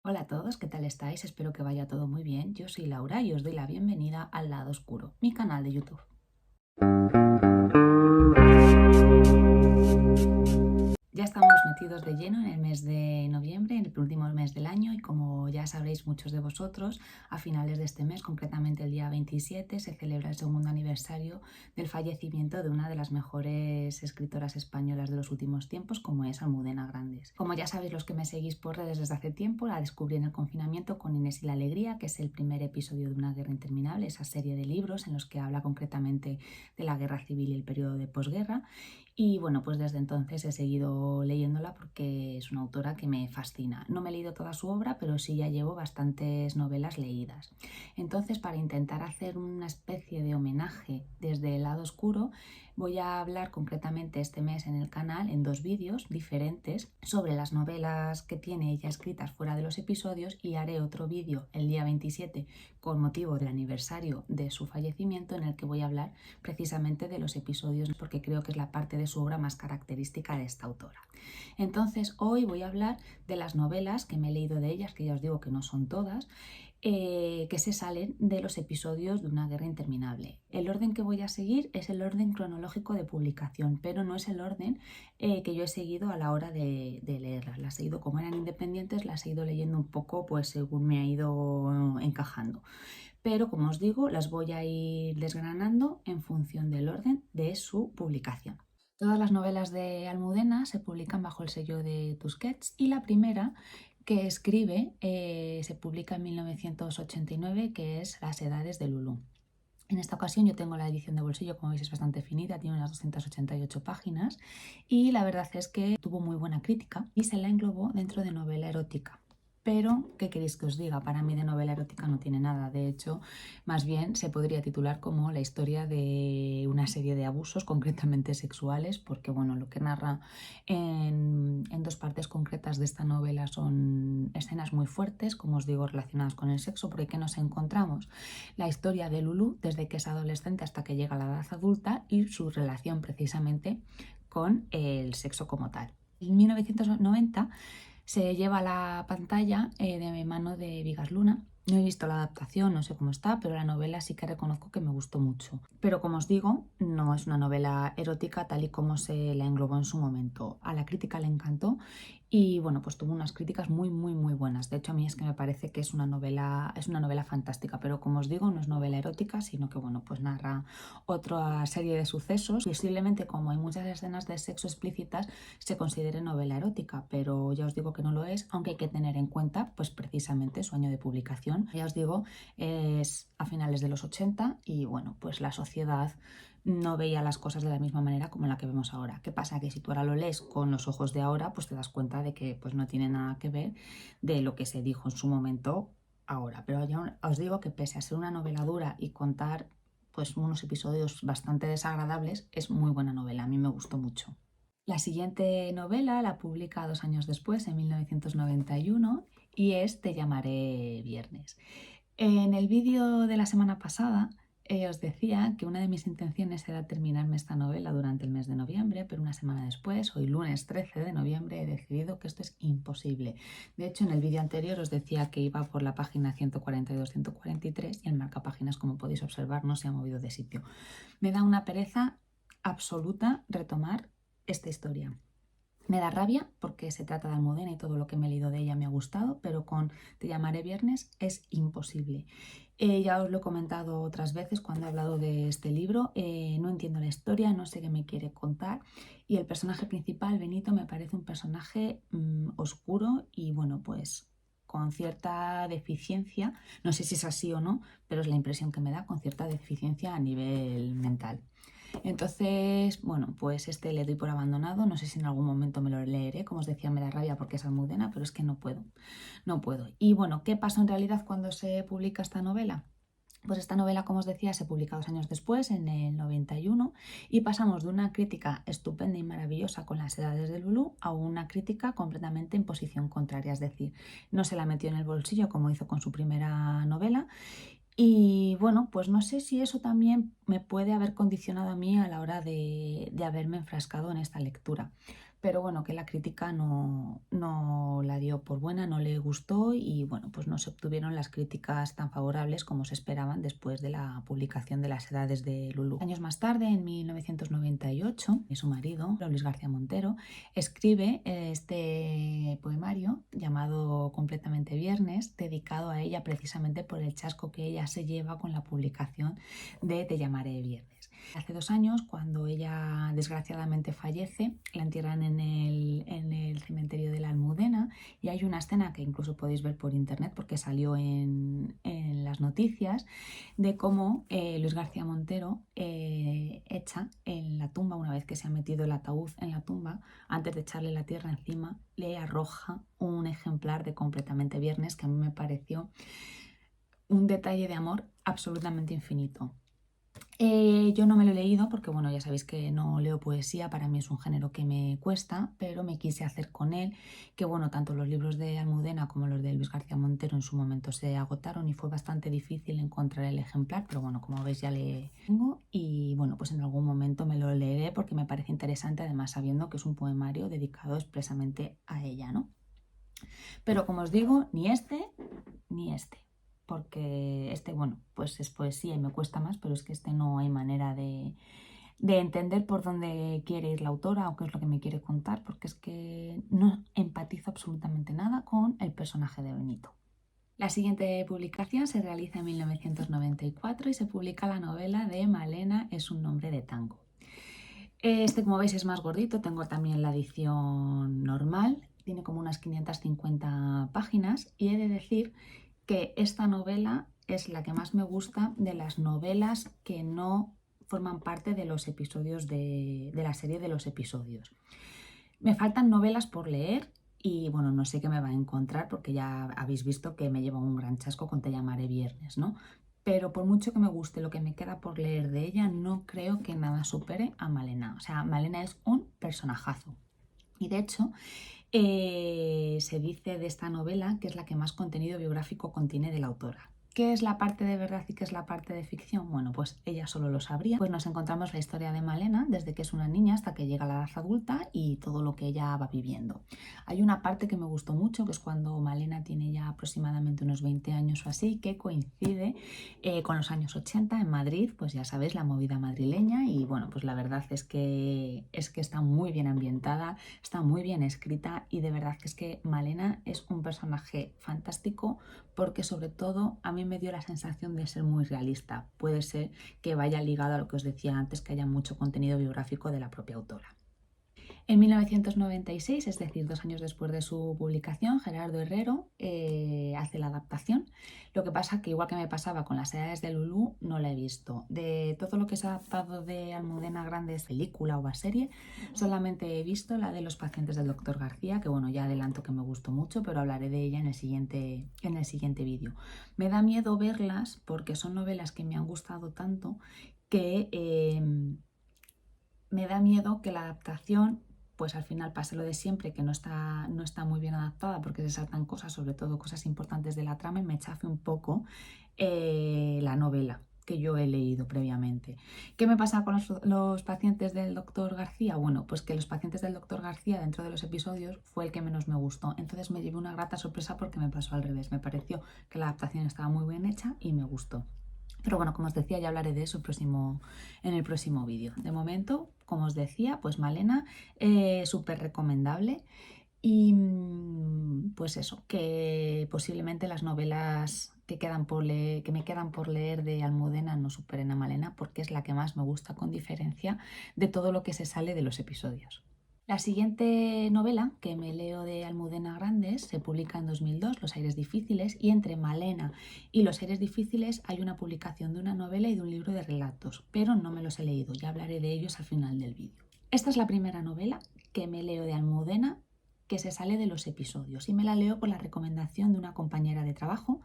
Hola a todos, ¿qué tal estáis? Espero que vaya todo muy bien. Yo soy Laura y os doy la bienvenida al Lado Oscuro, mi canal de YouTube. Ya estamos metidos de lleno en el mes de noviembre, en el último mes del año, y como ya sabréis muchos de vosotros, a finales de este mes, concretamente el día 27, se celebra el segundo aniversario del fallecimiento de una de las mejores escritoras españolas de los últimos tiempos, como es Almudena Grandes. Como ya sabéis los que me seguís por redes desde hace tiempo, la descubrí en el confinamiento con Inés y la Alegría, que es el primer episodio de Una guerra interminable, esa serie de libros en los que habla concretamente de la guerra civil y el periodo de posguerra. Y bueno, pues desde entonces he seguido leyéndola porque es una autora que me fascina. No me he leído toda su obra, pero sí ya llevo bastantes novelas leídas. Entonces, para intentar hacer una especie de homenaje desde el lado oscuro, voy a hablar concretamente este mes en el canal en dos vídeos diferentes sobre las novelas que tiene ella escritas fuera de los episodios, y haré otro vídeo el día 27 con motivo del aniversario de su fallecimiento, en el que voy a hablar precisamente de los episodios porque creo que es la parte de su obra más característica de esta autora. Entonces hoy voy a hablar de las novelas que me he leído de ellas, que ya os digo que no son todas, que se salen de los episodios de Una guerra interminable. El orden que voy a seguir es el orden cronológico de publicación, pero no es el orden que yo he seguido a la hora de leerlas. Las he ido, como eran independientes, las he ido leyendo un poco pues según me ha ido encajando. Pero como os digo, las voy a ir desgranando en función del orden de su publicación. Todas las novelas de Almudena se publican bajo el sello de Tusquets, y la primera que escribe se publica en 1989, que es Las edades de Lulú. En esta ocasión yo tengo la edición de bolsillo, como veis es bastante finita, tiene unas 288 páginas, y la verdad es que tuvo muy buena crítica y se la englobó dentro de novela erótica. Pero, ¿qué queréis que os diga? Para mí de novela erótica no tiene nada. De hecho, más bien se podría titular como la historia de una serie de abusos, concretamente sexuales, porque bueno, lo que narra en dos partes concretas de esta novela son escenas muy fuertes, como os digo, relacionadas con el sexo, porque ¿qué nos encontramos? La historia de Lulu desde que es adolescente hasta que llega a la edad adulta, y su relación precisamente con el sexo como tal. En 1990 se lleva a la pantalla de mano de Vigas Luna. No he visto la adaptación, no sé cómo está, pero la novela sí que reconozco que me gustó mucho. Pero como os digo, no es una novela erótica tal y como se la englobó en su momento. A la crítica le encantó y bueno, pues tuvo unas críticas muy buenas. De hecho, a mí es que me parece que es una novela fantástica, pero como os digo, no es novela erótica, sino que bueno, pues narra otra serie de sucesos. Posiblemente, como hay muchas escenas de sexo explícitas, se considere novela erótica, pero ya os digo que no lo es, aunque hay que tener en cuenta pues precisamente su año de publicación. Ya os digo, es a finales de los 80 y bueno, pues la sociedad no veía las cosas de la misma manera como la que vemos ahora. ¿Qué pasa? Que si tú ahora lo lees con los ojos de ahora, pues te das cuenta de que pues no tiene nada que ver de lo que se dijo en su momento ahora. Pero ya os digo que pese a ser una novela dura y contar pues unos episodios bastante desagradables, es muy buena novela, a mí me gustó mucho. La siguiente novela la publica 2 años después, en 1991, y es Te llamaré viernes. En el vídeo de la semana pasada os decía que una de mis intenciones era terminarme esta novela durante el mes de noviembre, pero una semana después, hoy lunes 13 de noviembre, he decidido que esto es imposible. De hecho, en el vídeo anterior os decía que iba por la página 142-143 y el marcapáginas, como podéis observar, no se ha movido de sitio. Me da una pereza absoluta retomar esta historia. Me da rabia porque se trata de Almudena y todo lo que me he leído de ella me ha gustado, pero con Te llamaré viernes es imposible. Ya os lo he comentado otras veces cuando he hablado de este libro, no entiendo la historia, no sé qué me quiere contar, y el personaje principal, Benito, me parece un personaje oscuro y bueno, pues con cierta deficiencia, no sé si es así o no, pero es la impresión que me da, con cierta deficiencia a nivel mental. Entonces, bueno, pues este le doy por abandonado. No sé si en algún momento me lo leeré. Como os decía, me da rabia porque es Almudena, pero es que no puedo, no puedo. Y bueno, ¿qué pasó en realidad cuando se publica esta novela? Pues esta novela, como os decía, se publica 2 años después, en el 91, y pasamos de una crítica estupenda y maravillosa con Las edades de Lulú a una crítica completamente en posición contraria. Es decir, no se la metió en el bolsillo como hizo con su primera novela, y bueno, pues no sé si eso también me puede haber condicionado a mí a la hora de haberme enfrascado en esta lectura. pero bueno, que la crítica no la dio por buena, no le gustó y bueno, pues no se obtuvieron las críticas tan favorables como se esperaban después de la publicación de Las Edades de Lulú. Años más tarde, en 1998, su marido, Luis García Montero, escribe este poemario llamado Completamente Viernes, dedicado a ella precisamente por el chasco que ella se lleva con la publicación de Te llamaré viernes. Hace 2 años, cuando ella desgraciadamente fallece, la entierran en el cementerio de la Almudena y hay una escena que incluso podéis ver por internet porque salió en las noticias de cómo Luis García Montero echa en la tumba, una vez que se ha metido el ataúd en la tumba, antes de echarle la tierra encima, le arroja un ejemplar de Completamente Viernes que a mí me pareció un detalle de amor absolutamente infinito. Yo no me lo he leído porque, bueno, ya sabéis que no leo poesía, para mí es un género que me cuesta, pero me quise hacer con él, que bueno, tanto los libros de Almudena como los de Luis García Montero en su momento se agotaron y fue bastante difícil encontrar el ejemplar, pero bueno, como veis ya le tengo y bueno, pues en algún momento me lo leeré porque me parece interesante, además sabiendo que es un poemario dedicado expresamente a ella, ¿no? Pero como os digo, ni este ni este. Porque este, bueno, pues es poesía y me cuesta más, pero es que este no hay manera de entender por dónde quiere ir la autora o qué es lo que me quiere contar, porque es que no empatizo absolutamente nada con el personaje de Benito. La siguiente publicación se realiza en 1994 y se publica la novela de Malena es un nombre de tango. Este, como veis, es más gordito, tengo también la edición normal, tiene como unas 550 páginas y he de decir que esta novela es la que más me gusta de las novelas que no forman parte de los episodios de la serie de los episodios. Me faltan novelas por leer y bueno, no sé qué me va a encontrar porque ya habéis visto que me lleva un gran chasco con Te llamaré viernes, ¿no? Pero por mucho que me guste lo que me queda por leer de ella, no creo que nada supere a Malena. O sea, Malena es un personajazo. Y de hecho, se dice de esta novela que es la que más contenido biográfico contiene de la autora. ¿Qué es la parte de verdad y qué es la parte de ficción? Bueno, pues ella solo lo sabría. Pues nos encontramos la historia de Malena desde que es una niña hasta que llega a la edad adulta y todo lo que ella va viviendo. Hay una parte que me gustó mucho, que es cuando Malena tiene ya aproximadamente unos 20 años o así, que coincide con los años 80 en Madrid, pues ya sabéis, la movida madrileña y bueno, pues la verdad es que está muy bien ambientada, está muy bien escrita y de verdad que es que Malena es un personaje fantástico porque sobre todo a mí me dio la sensación de ser muy realista. Puede ser que vaya ligado a lo que os decía antes, que haya mucho contenido biográfico de la propia autora. En 1996, es decir, 2 años después de su publicación, Gerardo Herrero hace la adaptación. Lo que pasa que igual que me pasaba con Las Edades de Lulú, no la he visto. De todo lo que se ha adaptado de Almudena Grandes, película o a serie, solamente he visto la de Los pacientes del Dr. García, que bueno, ya adelanto que me gustó mucho, pero hablaré de ella en el siguiente vídeo. Me da miedo verlas porque son novelas que me han gustado tanto que me da miedo que la adaptación pues al final pase lo de siempre, que no está muy bien adaptada porque se saltan cosas, sobre todo cosas importantes de la trama y me chafe un poco la novela que yo he leído previamente. ¿Qué me pasa con los pacientes del Dr. García? Bueno, pues que los pacientes del Dr. García dentro de los episodios fue el que menos me gustó. Entonces me llevé una grata sorpresa porque me pasó al revés. Me pareció que la adaptación estaba muy bien hecha y me gustó. Pero bueno, como os decía, ya hablaré de eso en el próximo vídeo. De momento, como os decía, pues Malena, súper recomendable. Y pues eso, que posiblemente las novelas que me quedan por leer de Almudena no superen a Malena porque es la que más me gusta con diferencia de todo lo que se sale de los episodios. La siguiente novela que me leo de Almudena Grandes se publica en 2002, Los aires difíciles, y entre Malena y Los aires difíciles hay una publicación de una novela y de un libro de relatos, pero no me los he leído, ya hablaré de ellos al final del vídeo. Esta es la primera novela que me leo de Almudena que se sale de los episodios y me la leo por la recomendación de una compañera de trabajo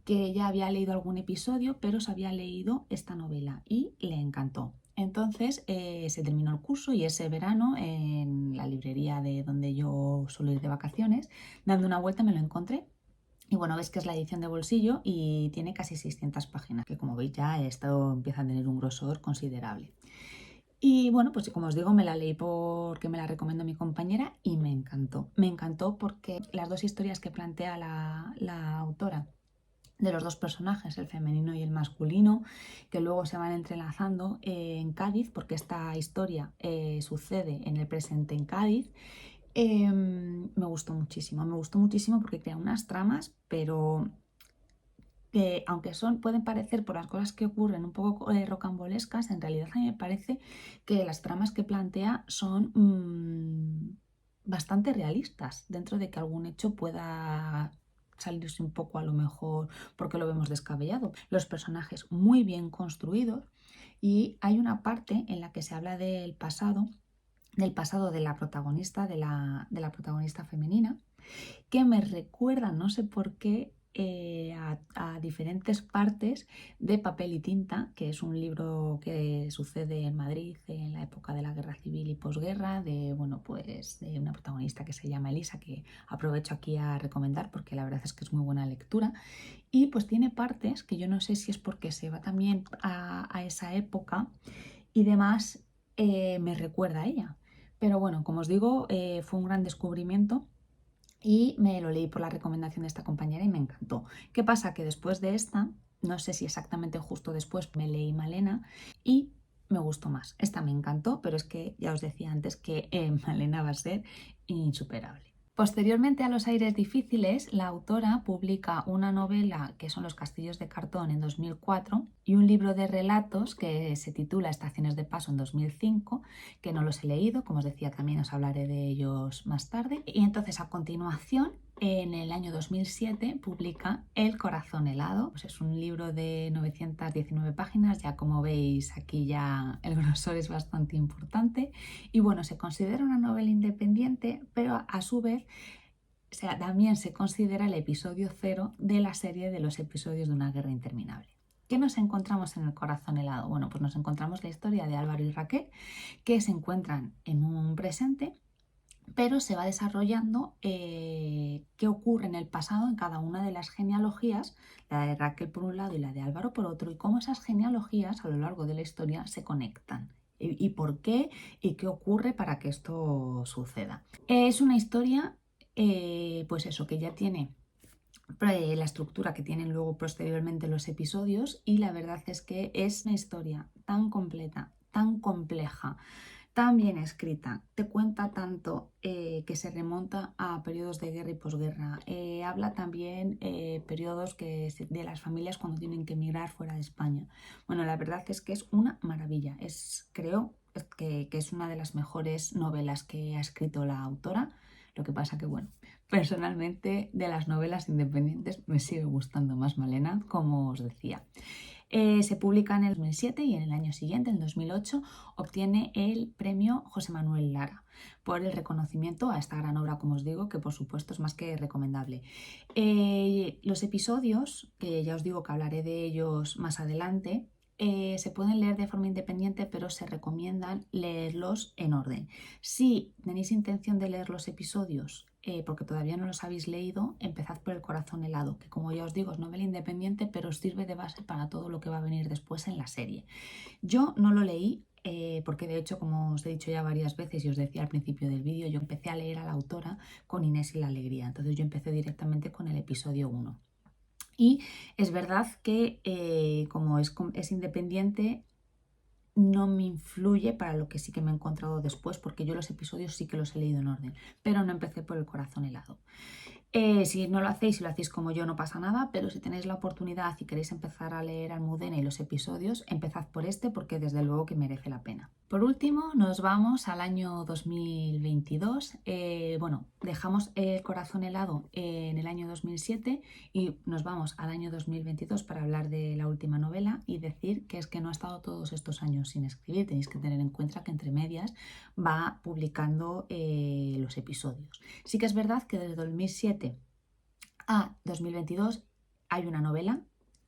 que ya había leído algún episodio, pero se había leído esta novela y le encantó. Entonces se terminó el curso y ese verano en la librería de donde yo suelo ir de vacaciones, dando una vuelta me lo encontré. Y bueno, ves que es la edición de bolsillo y tiene casi 600 páginas, que como veis ya esto empieza a tener un grosor considerable. Y bueno, pues como os digo, me la leí porque me la recomendó mi compañera y me encantó. Me encantó porque las dos historias que plantea la autora de los dos personajes, el femenino y el masculino, que luego se van entrelazando en Cádiz, porque esta historia sucede en el presente en Cádiz. Me gustó muchísimo porque crea unas tramas, pero que aunque pueden parecer por las cosas que ocurren un poco rocambolescas, en realidad a mí me parece que las tramas que plantea son bastante realistas, dentro de que algún hecho pueda salirse un poco a lo mejor porque lo vemos descabellado. Los personajes muy bien construidos y hay una parte en la que se habla del pasado de la protagonista, de la protagonista femenina, que me recuerda, no sé por qué, a diferentes partes de Papel y Tinta, que es un libro que sucede en Madrid en la época de la Guerra Civil y posguerra, de, bueno, pues, de una protagonista que se llama Elisa, que aprovecho aquí a recomendar porque la verdad es que es muy buena lectura. Y pues tiene partes que yo no sé si es porque se va también a esa época y demás, me recuerda a ella. Pero bueno, como os digo, fue un gran descubrimiento y me lo leí por la recomendación de esta compañera y me encantó. ¿Qué pasa? Que después de esta, no sé si exactamente justo después, me leí Malena y me gustó más. Esta me encantó, pero es que ya os decía antes que Malena va a ser insuperable. Posteriormente a Los aires difíciles, la autora publica una novela que son Los castillos de cartón en 2004 y un libro de relatos que se titula Estaciones de paso en 2005, que no los he leído, como os decía también os hablaré de ellos más tarde. Y entonces a continuación, en el año 2007, publica El corazón helado. Pues es un libro de 919 páginas, ya como veis aquí ya el grosor es bastante importante. Y bueno, se considera una novela independiente, pero a su vez también se considera el episodio cero de la serie de los episodios de Una guerra interminable. ¿Qué nos encontramos en El corazón helado? Bueno, pues nos encontramos la historia de Álvaro y Raquel, que se encuentran en un presente, pero se va desarrollando qué ocurre en el pasado en cada una de las genealogías, la de Raquel por un lado y la de Álvaro por otro, y cómo esas genealogías a lo largo de la historia se conectan. Y por qué y qué ocurre para que esto suceda. Es una historia, pues eso, que ya tiene la estructura que tienen luego posteriormente los episodios, y la verdad es que es una historia tan completa, tan compleja, tan bien escrita, te cuenta tanto que se remonta a periodos de guerra y posguerra, habla también periodos de las familias cuando tienen que emigrar fuera de España. Bueno, la verdad es que es una maravilla, creo que es una de las mejores novelas que ha escrito la autora. Lo que pasa que, bueno, personalmente de las novelas independientes me sigue gustando más Malena, como os decía. Se publica en el 2007 y en el año siguiente, en 2008, obtiene el premio José Manuel Lara por el reconocimiento a esta gran obra, como os digo, que por supuesto es más que recomendable. Los episodios, que ya os digo que hablaré de ellos más adelante, se pueden leer de forma independiente, pero se recomiendan leerlos en orden. Si tenéis intención de leer los episodios porque todavía no los habéis leído, empezad por El corazón helado, que como ya os digo es novela independiente, pero os sirve de base para todo lo que va a venir después en la serie. Yo no lo leí porque de hecho, como os he dicho ya varias veces y os decía al principio del vídeo, yo empecé a leer a la autora con Inés y la alegría, entonces yo empecé directamente con el episodio 1. Y es verdad que como es independiente, no me influye para lo que sí que me he encontrado después, porque yo los episodios sí que los he leído en orden, pero no empecé por El corazón helado. Si no lo hacéis, si lo hacéis como yo, no pasa nada, pero si tenéis la oportunidad y queréis empezar a leer Almudena y los episodios, empezad por este porque desde luego que merece la pena. Por último, nos vamos al año 2022. Bueno, dejamos El corazón helado en el año 2007 y nos vamos al año 2022 para hablar de la última novela y decir que es que no ha estado todos estos años sin escribir. Tenéis que tener en cuenta que entre medias va publicando los episodios. Sí que es verdad que desde 2007 a 2022 hay una novela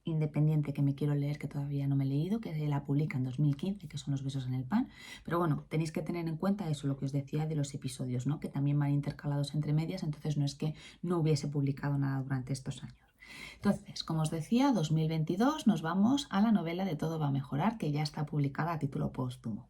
independiente que me quiero leer, que todavía no me he leído, que la publica en 2015, que son Los besos en el pan. Pero bueno, tenéis que tener en cuenta eso, lo que os decía de los episodios, ¿no? Que también van intercalados entre medias, entonces no es que no hubiese publicado nada durante estos años. Entonces, como os decía, 2022 nos vamos a la novela de Todo va a mejorar, que ya está publicada a título póstumo.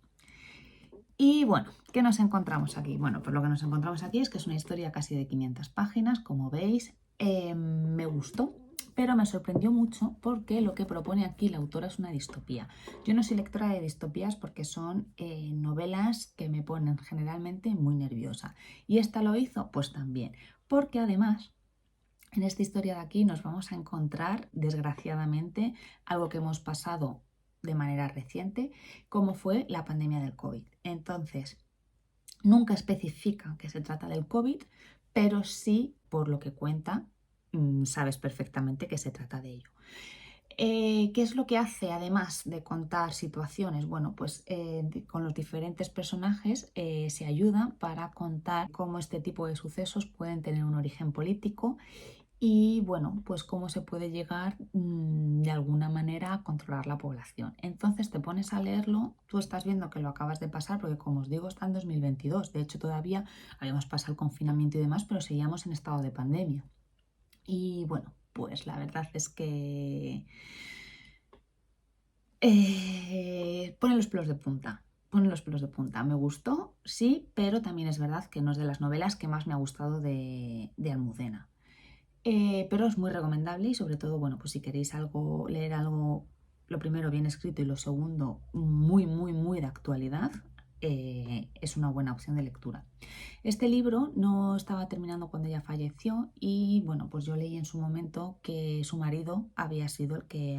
Y bueno, ¿qué nos encontramos aquí? Bueno, pues lo que nos encontramos aquí es que es una historia casi de 500 páginas, como veis. Me gustó, pero me sorprendió mucho porque lo que propone aquí la autora es una distopía. Yo no soy lectora de distopías porque son novelas que me ponen generalmente muy nerviosa. ¿Y esta lo hizo? Pues también, porque además en esta historia de aquí nos vamos a encontrar, desgraciadamente, algo que hemos pasado de manera reciente, como fue la pandemia del COVID. Entonces, nunca especifica que se trata del COVID, pero sí, por lo que cuenta, sabes perfectamente que se trata de ello. ¿Qué es lo que hace además de contar situaciones? Bueno, pues con los diferentes personajes se ayuda para contar cómo este tipo de sucesos pueden tener un origen político y bueno, pues cómo se puede llegar de alguna manera a controlar la población. Entonces te pones a leerlo, tú estás viendo que lo acabas de pasar, porque como os digo, está en 2022. De hecho, todavía habíamos pasado el confinamiento y demás, pero seguíamos en estado de pandemia. Y bueno, pues la verdad es que pone los pelos de punta. Pone los pelos de punta. Me gustó, sí, pero también es verdad que no es de las novelas que más me ha gustado de Almudena. Pero es muy recomendable y sobre todo, bueno, pues si queréis leer algo, lo primero bien escrito y lo segundo muy de actualidad, es una buena opción de lectura. Este libro no estaba terminando cuando ella falleció y bueno, pues yo leí en su momento que su marido había sido el que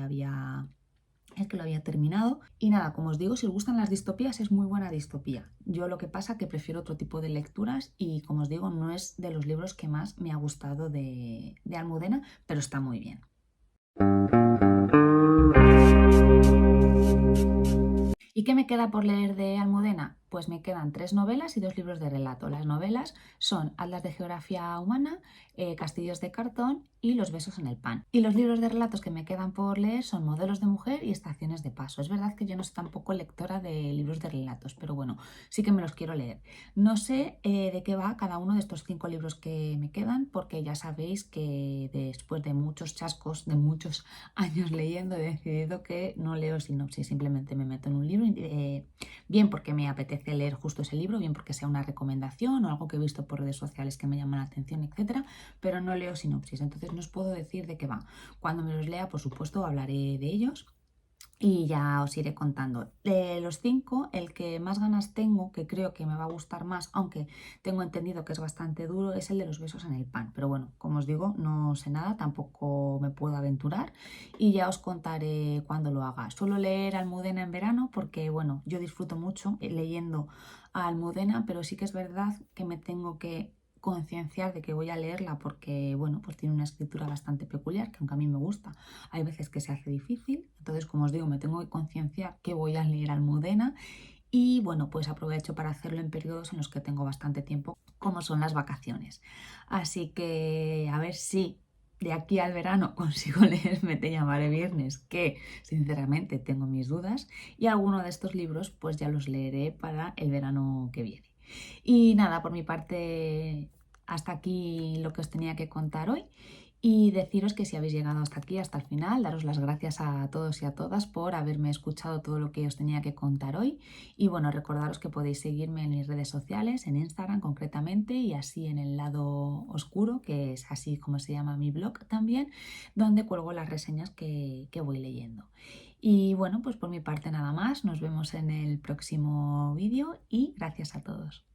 lo había terminado. Y nada, como os digo, si os gustan las distopías, es muy buena distopía. Yo lo que pasa es que prefiero otro tipo de lecturas y, como os digo, no es de los libros que más me ha gustado de Almudena, pero está muy bien. ¿Y qué me queda por leer de Almudena? Pues me quedan 3 novelas y 2 libros de relato. Las novelas son Atlas de Geografía Humana, Castillos de Cartón y Los besos en el pan. Y los libros de relatos que me quedan por leer son Modelos de mujer y Estaciones de paso. Es verdad que yo no soy tampoco lectora de libros de relatos, pero bueno, sí que me los quiero leer. No sé de qué va cada uno de estos 5 libros que me quedan, porque ya sabéis que después de muchos chascos, de muchos años leyendo, he decidido que no leo sinopsis, simplemente me meto en un libro, bien porque me apetece leer justo ese libro, bien porque sea una recomendación o algo que he visto por redes sociales que me llama la atención, etcétera, pero no leo sinopsis, entonces no os puedo decir de qué va. Cuando me los lea, por supuesto, hablaré de ellos y ya os iré contando. De los 5, el que más ganas tengo, que creo que me va a gustar más, aunque tengo entendido que es bastante duro, es el de Los besos en el pan. Pero bueno, como os digo, no sé nada, tampoco me puedo aventurar y ya os contaré cuando lo haga. Suelo leer Almudena en verano porque, bueno, yo disfruto mucho leyendo a Almudena, pero sí que es verdad que me tengo que concienciar de que voy a leerla porque, bueno, pues tiene una escritura bastante peculiar, que aunque a mí me gusta, hay veces que se hace difícil. Entonces, como os digo, me tengo que concienciar que voy a leer Almudena y, bueno, pues aprovecho para hacerlo en periodos en los que tengo bastante tiempo, como son las vacaciones. Así que a ver si de aquí al verano consigo leerme Te llamaré viernes, que sinceramente tengo mis dudas, y alguno de estos libros pues ya los leeré para el verano que viene. Y nada, por mi parte, hasta aquí lo que os tenía que contar hoy. Y deciros que si habéis llegado hasta aquí, hasta el final, daros las gracias a todos y a todas por haberme escuchado todo lo que os tenía que contar hoy. Y bueno, recordaros que podéis seguirme en mis redes sociales, en Instagram concretamente, y así en el lado oscuro, que es así como se llama mi blog también, donde cuelgo las reseñas que voy leyendo. Y bueno, pues por mi parte nada más, nos vemos en el próximo vídeo y gracias a todos.